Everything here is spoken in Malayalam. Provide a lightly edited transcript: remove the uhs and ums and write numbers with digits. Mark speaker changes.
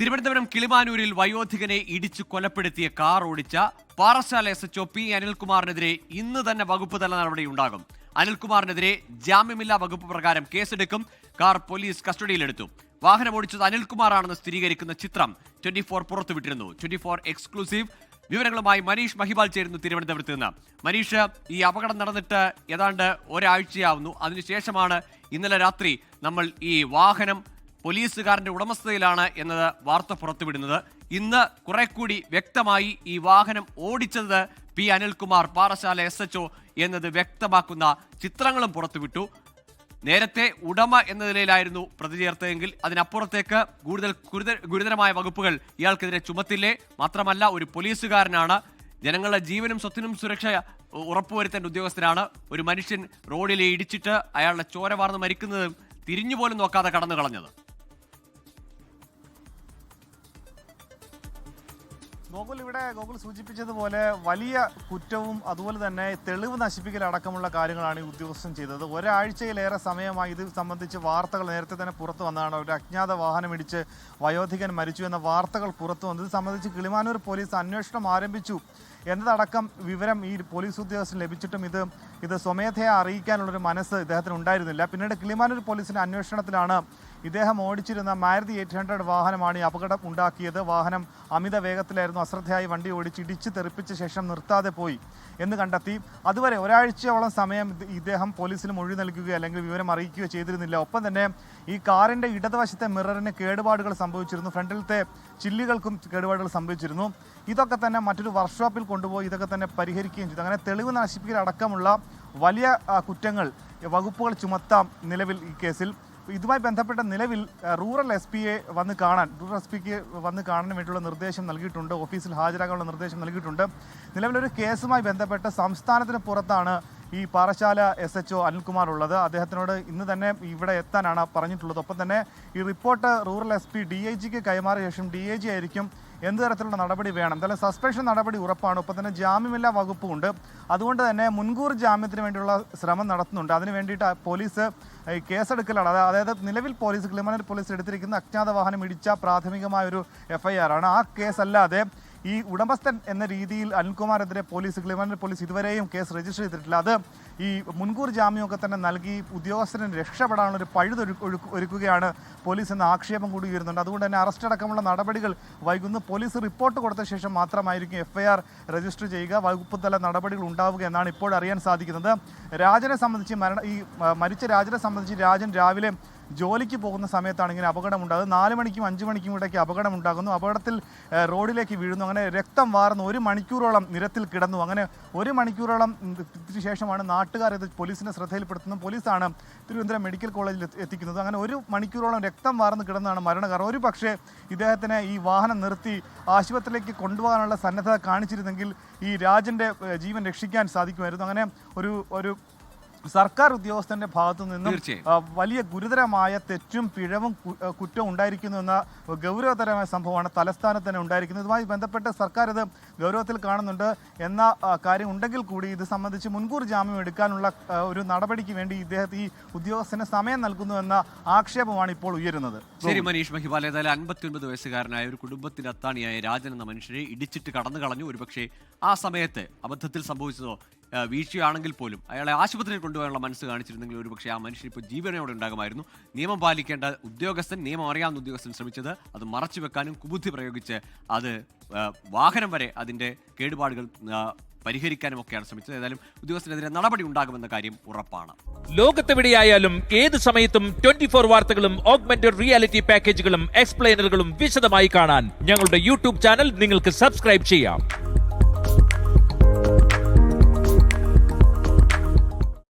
Speaker 1: തിരുവനന്തപുരം കിളിമാനൂരിൽ വയോധികനെ ഇടിച്ചു കൊലപ്പെടുത്തിയ കാർ ഓടിച്ച പാറശാല SHO P അനിൽകുമാറിനെതിരെ ഇന്ന് തന്നെ വകുപ്പ് തല നടപടിയുണ്ടാകും. അനിൽകുമാറിനെതിരെ ജാമ്യമില്ലാ വകുപ്പ് പ്രകാരം കേസെടുക്കും. കാർ പോലീസ് കസ്റ്റഡിയിലെടുത്തു. വാഹനം ഓടിച്ചത് അനിൽകുമാറാണെന്ന് സ്ഥിരീകരിക്കുന്ന ചിത്രം 24 പുറത്തുവിട്ടിരുന്നു. 24 എക്സ്ക്ലൂസീവ് വിവരങ്ങളുമായി മനീഷ് മഹിബാൽ ചേരുന്നു തിരുവനന്തപുരത്ത് നിന്ന്. മനീഷ്, ഈ അപകടം നടന്നിട്ട് ഏതാണ്ട് ഒരാഴ്ചയാവുന്നു. അതിനുശേഷമാണ് ഇന്നലെ രാത്രി നമ്മൾ ഈ വാഹനം പോലീസുകാരന്റെ ഉടമസ്ഥതയിലാണ് എന്നത് വാർത്ത പുറത്തുവിടുന്നത്. ഇന്ന് കുറെ കൂടി വ്യക്തമായി ഈ വാഹനം ഓടിച്ചത് P അനിൽകുമാർ പാറശാല SHO എന്നത് വ്യക്തമാക്കുന്ന ചിത്രങ്ങളും പുറത്തുവിട്ടു. നേരത്തെ ഉടമ എന്ന നിലയിലായിരുന്നു പ്രതി ചേർത്തതെങ്കിൽ അതിനപ്പുറത്തേക്ക് ഗുരുതരമായ വകുപ്പുകൾ ഇയാൾക്കെതിരെ ചുമത്തില്ലേ? മാത്രമല്ല, ഒരു പോലീസുകാരനാണ്, ജനങ്ങളുടെ ജീവനും സ്വത്തിനും സുരക്ഷ ഉറപ്പുവരുത്തേണ്ട ഉദ്യോഗസ്ഥനാണ്. ഒരു മനുഷ്യൻ റോഡിൽ ഇടിച്ചിട്ട് അയാളുടെ ചോര വാർന്ന് മരിക്കുന്നതും തിരിഞ്ഞുപോലും നോക്കാതെ കടന്നു കളഞ്ഞത്.
Speaker 2: ഗോകുൽ സൂചിപ്പിച്ചതുപോലെ വലിയ കുറ്റവും അതുപോലെ തന്നെ തെളിവ് നശിപ്പിക്കലടക്കമുള്ള കാര്യങ്ങളാണ് ഈ ഉദ്യോഗസ്ഥൻ ചെയ്തത്. ഒരാഴ്ചയിലേറെ സമയമായി ഇത് സംബന്ധിച്ച് വാർത്തകൾ നേരത്തെ തന്നെ പുറത്തു വന്നതാണ്. ഒരു അജ്ഞാത വാഹനമിടിച്ച് വയോധികൻ മരിച്ചു എന്ന വാർത്തകൾ പുറത്തു വന്നത് സംബന്ധിച്ച് കിളിമാനൂർ പോലീസ് അന്വേഷണം ആരംഭിച്ചു എന്നതടക്കം വിവരം ഈ പോലീസ് ഉദ്യോഗസ്ഥന് ലഭിച്ചിട്ടും ഇത് സ്വമേധയാ അറിയിക്കാനുള്ളൊരു മനസ്സ് ഇദ്ദേഹത്തിന് ഉണ്ടായിരുന്നില്ല. പിന്നീട് കിളിമാനൂർ പോലീസിന്റെ അന്വേഷണത്തിലാണ് ഇദ്ദേഹം ഓടിച്ചിരുന്ന മാരുതി 800 വാഹനമാണ് ഈ അപകടം ഉണ്ടാക്കിയത്. വാഹനം അമിത വേഗത്തിലായിരുന്നു, അശ്രദ്ധയായി വണ്ടി ഓടിച്ച് ഇടിച്ച് തെറിപ്പിച്ച ശേഷം നിർത്താതെ പോയി എന്ന് കണ്ടെത്തി. അതുവരെ ഒരാഴ്ചയോളം സമയം ഇദ്ദേഹം പോലീസിന് മൊഴി നൽകുകയോ അല്ലെങ്കിൽ വിവരം അറിയിക്കുകയോ ചെയ്തിരുന്നില്ല. ഒപ്പം തന്നെ ഈ കാറിൻ്റെ ഇടതുവശത്തെ മിററിന് കേടുപാടുകൾ സംഭവിച്ചിരുന്നു, ഫ്രണ്ടിലത്തെ ചില്ലുകൾക്കും കേടുപാടുകൾ സംഭവിച്ചിരുന്നു. ഇതൊക്കെ തന്നെ മറ്റൊരു വർക്ക്ഷോപ്പിൽ കൊണ്ടുപോയി ഇതൊക്കെ തന്നെ പരിഹരിക്കുകയും ചെയ്തു. അങ്ങനെ തെളിവ് നശിപ്പിക്കലടക്കമുള്ള വലിയ കുറ്റങ്ങൾ വകുപ്പുകൾ ചുമത്താം നിലവിൽ ഈ കേസിൽ. ഇതുമായി ബന്ധപ്പെട്ട നിലവിൽ റൂറൽ SPയെ വന്ന് കാണാൻ വേണ്ടിയുള്ള നിർദ്ദേശം നൽകിയിട്ടുണ്ട്. ഓഫീസിൽ ഹാജരാകാനുള്ള നിർദ്ദേശം നൽകിയിട്ടുണ്ട്. നിലവിലൊരു കേസുമായി ബന്ധപ്പെട്ട് സംസ്ഥാനത്തിന് പുറത്താണ് ഈ പാറശാല SHO അനിൽകുമാർ ഉള്ളത്. അദ്ദേഹത്തിനോട് ഇന്ന് തന്നെ ഇവിടെ എത്താനാണ് പറഞ്ഞിട്ടുള്ളത്. ഒപ്പം തന്നെ ഈ റിപ്പോർട്ട് റൂറൽ SP DIGക്ക് കൈമാറിയ ശേഷം DIG ആയിരിക്കും എന്ത് തരത്തിലുള്ള നടപടി വേണം. എന്തായാലും സസ്പെൻഷൻ നടപടി ഉറപ്പാണ്. ഒപ്പം തന്നെ ജാമ്യമില്ലാ വകുപ്പുണ്ട്. അതുകൊണ്ട് തന്നെ മുൻകൂർ ജാമ്യത്തിന് വേണ്ടിയുള്ള ശ്രമം നടത്തുന്നുണ്ട്. അതിന് വേണ്ടിയിട്ട് പോലീസ് ഈ കേസെടുക്കലാണ്. അതായത് നിലവിൽ കിളിമാനൂർ പോലീസ് എടുത്തിരിക്കുന്ന അജ്ഞാത വാഹനം ഇടിച്ച പ്രാഥമികമായൊരു FIR ആണ്. ആ കേസല്ലാതെ ഈ ഉടമസ്ഥൻ എന്ന രീതിയിൽ അനിൽകുമാറിനെതിരെ കിളിമാനൂർ പോലീസ് ഇതുവരെയും കേസ് രജിസ്റ്റർ ചെയ്തിട്ടില്ല. അത് ഈ മുൻകൂർ ജാമ്യമൊക്കെ തന്നെ നൽകി ഉദ്യോഗസ്ഥന് രക്ഷപ്പെടാനുള്ള ഒരു ഒരുക്കുകയാണ് പോലീസ് എന്ന ആക്ഷേപം കൂടി ഉയരുന്നുണ്ട്. അതുകൊണ്ട് തന്നെ അറസ്റ്റ് അടക്കമുള്ള നടപടികൾ വൈകുന്നു. പോലീസ് റിപ്പോർട്ട് കൊടുത്ത ശേഷം മാത്രമായിരിക്കും FIR രജിസ്റ്റർ ചെയ്യുക, വകുപ്പ് തല നടപടികൾ ഉണ്ടാവുക എന്നാണ് ഇപ്പോൾ അറിയാൻ സാധിക്കുന്നത്. രാജനെ സംബന്ധിച്ച് മരിച്ച രാജനെ സംബന്ധിച്ച് രാജൻ രാവിലെ ജോലിക്ക് പോകുന്ന സമയത്താണ് ഇങ്ങനെ അപകടമുണ്ടാകുന്നത്. 4 മണിക്കും 5 മണിക്കും ഇടയ്ക്ക് അപകടമുണ്ടാകുന്നു. അപകടത്തിൽ റോഡിലേക്ക് വീഴുന്നു. അങ്ങനെ രക്തം വാർന്ന് 1 മണിക്കൂറോളം നിരത്തിൽ കിടന്നു. അങ്ങനെ 1 മണിക്കൂറോളം ശേഷമാണ് നാട്ടുകാർ ഇത് പോലീസിന്റെ ശ്രദ്ധയിൽപ്പെടുത്തുന്നത്. പോലീസാണ് തിരുവനന്തപുരം മെഡിക്കൽ കോളേജിൽ എത്തിക്കുന്നത്. അങ്ങനെ 1 മണിക്കൂറോളം രക്തം വാർന്ന് കിടന്നാണ് മരണകാരണം. ഒരു പക്ഷേ ഇദ്ദേഹത്തിന് ഈ വാഹനം നിർത്തി ആശുപത്രിയിലേക്ക് കൊണ്ടുപോകാനുള്ള സന്നദ്ധത കാണിച്ചിരുന്നെങ്കിൽ ഈ രാജന്റെ ജീവൻ രക്ഷിക്കാൻ സാധിക്കുമായിരുന്നു. അങ്ങനെ ഒരു സർക്കാർ ഉദ്യോഗസ്ഥന്റെ ഭാഗത്തു നിന്നും വലിയ ഗുരുതരമായ തെറ്റും പിഴവും കുറ്റവും ഉണ്ടായിരിക്കുന്നു എന്ന ഗൗരവതരമായ സംഭവമാണ് തലസ്ഥാനത്ത് തന്നെ ഉണ്ടായിരിക്കുന്നത്. ഇതുമായി ബന്ധപ്പെട്ട് സർക്കാർ ഇത് ഗൗരവത്തിൽ കാണുന്നുണ്ട് എന്ന കാര്യം ഉണ്ടെങ്കിൽ കൂടി ഇത് സംബന്ധിച്ച് മുൻകൂർ ജാമ്യം എടുക്കാനുള്ള ഒരു നടപടിക്ക് വേണ്ടി ഈ ഉദ്യോഗസ്ഥന് സമയം നൽകുന്നു എന്ന ആക്ഷേപമാണ് ഇപ്പോൾ ഉയരുന്നത്.
Speaker 1: ശരി മനീഷ് മഹിബാൽ, ഏതായാലും 59 വയസ്സുകാരനായ ഒരു കുടുംബത്തിന്റെ അത്താണിയായ രാജൻ എന്ന മനുഷ്യരെ ഇടിച്ചിട്ട് കടന്നു കളഞ്ഞു. ഒരുപക്ഷെ ആ സമയത്ത് അബദ്ധത്തിൽ സംഭവിച്ചതോ വീഴ്ചയാണെങ്കിൽ പോലും അയാളെ ആശുപത്രിയിൽ കൊണ്ടുപോകാനുള്ള മനസ്സ് കാണിച്ചിരുന്നെങ്കിൽ ഒരുപക്ഷെ ആ മനുഷ്യൻ ഇപ്പോൾ ജീവനോടെ ഉണ്ടാകുമായിരുന്നു. നിയമം പാലിക്കേണ്ട ഉദ്യോഗസ്ഥൻ, നിയമം അറിയാവുന്ന ഉദ്യോഗസ്ഥൻ ശ്രമിച്ചത് അത് മറച്ചു വെക്കാനും കുബുദ്ധി പ്രയോഗിച്ച് അത് വാഹനം വരെ അതിൻ്റെ കേടുപാടുകൾ പരിഹരിക്കാനും ഒക്കെയാണ് ശ്രമിച്ചത്. ഏതായാലും ഉദ്യോഗസ്ഥനെതിരെ നടപടി ഉണ്ടാകുമെന്ന കാര്യം ഉറപ്പാണ്.
Speaker 3: ലോകത്തെവിടെയായാലും ഏത് സമയത്തും 24 വാർത്തകളും ഓഗ്മെന്റഡ് റിയാലിറ്റി പാക്കേജുകളും എക്സ്പ്ലെയിനറുകളും വിശദമായി കാണാൻ ഞങ്ങളുടെ YouTube ചാനൽ നിങ്ങൾക്ക് സബ്സ്ക്രൈബ് ചെയ്യാം.